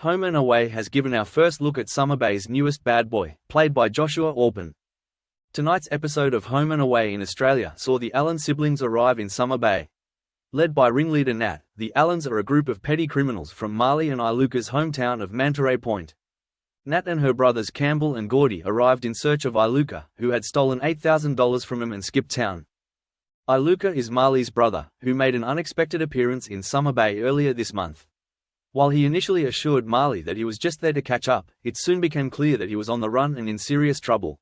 Home and Away has given our first look at Summer Bay's newest bad boy, played by Joshua Orpin. Tonight's episode of Home and Away in Australia saw the Allen siblings arrive in Summer Bay. Led by ringleader Nat, the Allens are a group of petty criminals from Mali and Iluka's hometown of Mantaray Point. Nat and her brothers Campbell and Gordie arrived in search of Iluka, who had stolen $8,000 from him and skipped town. Iluka is Mali's brother, who made an unexpected appearance in Summer Bay earlier this month. While he initially assured Mali that he was just there to catch up, it soon became clear that he was on the run and in serious trouble.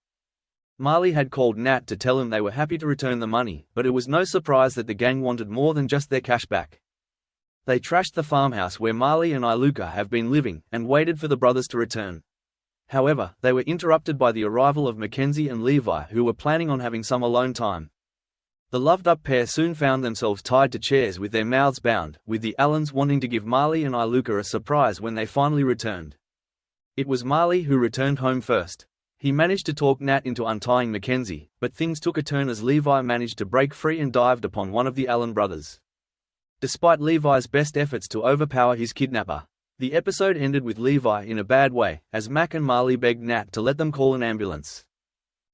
Mali had called Nat to tell him they were happy to return the money, but it was no surprise that the gang wanted more than just their cash back. They trashed the farmhouse where Mali and Iluka have been living, and waited for the brothers to return. However, they were interrupted by the arrival of Mackenzie and Levi, who were planning on having some alone time. The loved-up pair soon found themselves tied to chairs with their mouths bound, with the Allens wanting to give Mali and Iluka a surprise when they finally returned. It was Mali who returned home first. He managed to talk Nat into untying Mackenzie, but things took a turn as Levi managed to break free and dived upon one of the Allen brothers. Despite Levi's best efforts to overpower his kidnapper, the episode ended with Levi in a bad way, as Mac and Mali begged Nat to let them call an ambulance.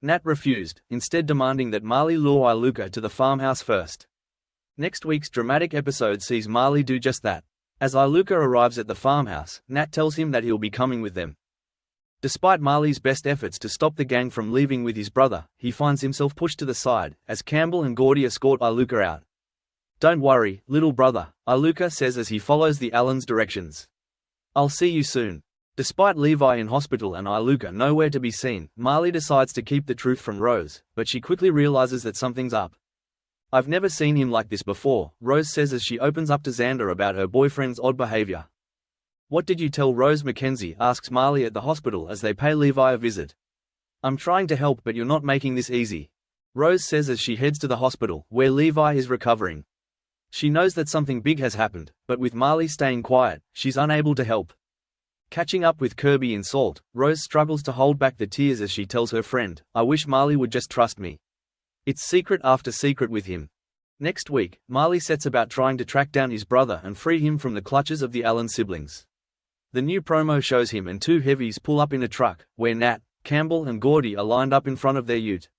Nat refused, instead demanding that Mali lure Iluka to the farmhouse first. Next week's dramatic episode sees Mali do just that. As Iluka arrives at the farmhouse, Nat tells him that he'll be coming with them. Despite Mali's best efforts to stop the gang from leaving with his brother, he finds himself pushed to the side, as Campbell and Gordie escort Iluka out. "Don't worry, little brother," Iluka says as he follows the Allens' directions. "I'll see you soon." Despite Levi in hospital and Iluka nowhere to be seen, Mali decides to keep the truth from Rose, but she quickly realizes that something's up. "I've never seen him like this before," Rose says as she opens up to Xander about her boyfriend's odd behavior. "What did you tell Rose?" Mackenzie asks Mali at the hospital as they pay Levi a visit. "I'm trying to help, but you're not making this easy," Rose says as she heads to the hospital, where Levi is recovering. She knows that something big has happened, but with Mali staying quiet, she's unable to help. Catching up with Kirby in Salt, Rose struggles to hold back the tears as she tells her friend, "I wish Mali would just trust me." It's secret after secret with him. Next week, Mali sets about trying to track down his brother and free him from the clutches of the Allen siblings. The new promo shows him and two heavies pull up in a truck, where Nat, Campbell and Gordie are lined up in front of their ute.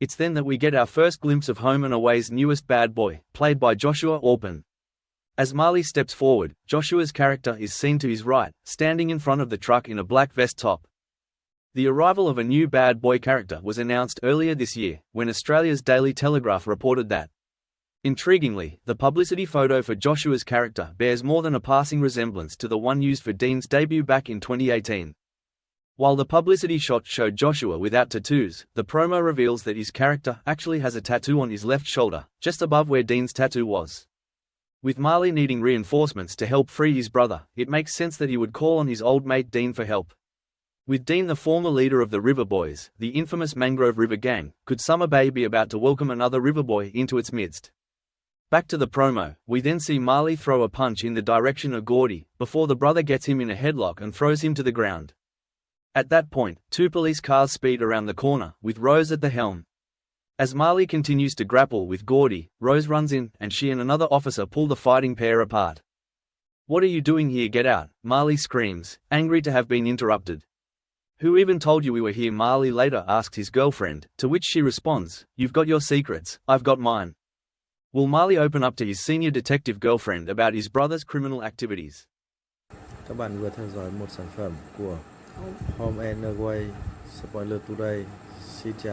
It's then that we get our first glimpse of Home and Away's newest bad boy, played by Joshua Orpin. As Mali steps forward, Joshua's character is seen to his right, standing in front of the truck in a black vest top. The arrival of a new bad boy character was announced earlier this year, when Australia's Daily Telegraph reported that. Intriguingly, the publicity photo for Joshua's character bears more than a passing resemblance to the one used for Dean's debut back in 2018. While the publicity shot showed Joshua without tattoos, the promo reveals that his character actually has a tattoo on his left shoulder, just above where Dean's tattoo was. With Mali needing reinforcements to help free his brother, it makes sense that he would call on his old mate Dean for help. With Dean the former leader of the River Boys, the infamous Mangrove River Gang, could Summer Bay be about to welcome another river boy into its midst? Back to the promo, we then see Mali throw a punch in the direction of Gordie, before the brother gets him in a headlock and throws him to the ground. At that point, two police cars speed around the corner, with Rose at the helm. As Mali continues to grapple with Gordie, Rose runs in, and she and another officer pull the fighting pair apart. "What are you doing here? Get out," Mali screams, angry to have been interrupted. "Who even told you we were here?" Mali later asks his girlfriend, to which she responds, "You've got your secrets, I've got mine." Will Mali open up to his senior detective girlfriend about his brother's criminal activities? Các bạn vừa theo dõi một sản phẩm của Home and Away, spoiler today. Xin chào.